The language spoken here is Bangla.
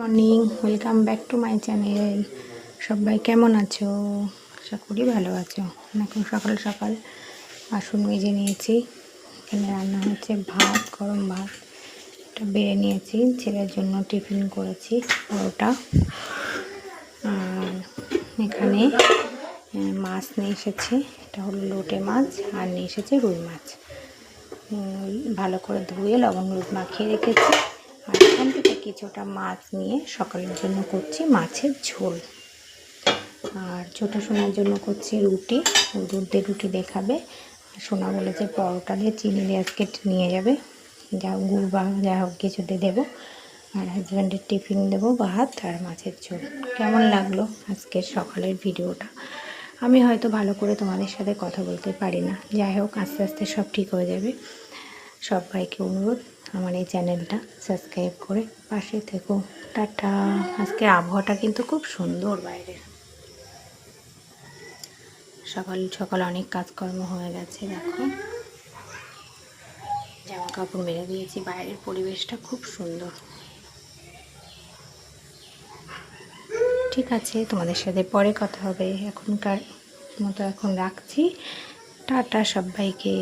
Morning, welcome back to my channel. সবাই কেমন আছো? আশা করি ভালো আছো। এখন সকাল সকাল বাসন মেজে নিয়েছি। এখানে রান্না হচ্ছে ভাত, গরম ভাত। এটা বেড়ে নিয়েছি, ছেলের জন্য টিফিন করেছি পরোটা। আর এখানে মাছ নিয়ে এসেছে, এটা হলো লোটে মাছ, আর নিয়ে এসেছে রুই মাছ। ভালো করে ধুয়ে লবণ হলুদ মাখিয়ে রেখেছি। আর এখান থেকে কিছুটা মাছ নিয়ে সকালের জন্য করছি মাছের ঝোল। আর ছোটো সোনার জন্য করছি রুটি, দুধ দিয়ে রুটি দেখাবে। সোনা বলেছে পরোটা দিয়ে চিনি দিয়ে আজকে নিয়ে যাবে, যা গুড় বা যা হোক কিছুতে দেবো। আর হাজব্যান্ডের টিফিন দেবো ভাত আর মাছের ঝোল। কেমন লাগলো আজকের সকালের ভিডিওটা? আমি হয়তো ভালো করে তোমাদের সাথে কথা বলতে পারি না, যাই হোক আস্তে আস্তে সব ঠিক হয়ে যাবে। সবাইকে অনুরোধ আমার এই চ্যানেলটা সাবস্ক্রাইব করে পাশে থেকো। টাটা। আজকের আবহাওয়াটা কিন্তু খুব সুন্দর বাইরে। সকাল সকাল অনেক কাজকর্ম হয়ে গেছে। দেখো, জামা কাপড় মেলে দিয়েছি, বাইরের পরিবেশটা খুব সুন্দর। ঠিক আছে, তোমাদের সাথে পরে কথা হবে। এখনকার মতো এখন রাখছি। টাটা সবাইকে।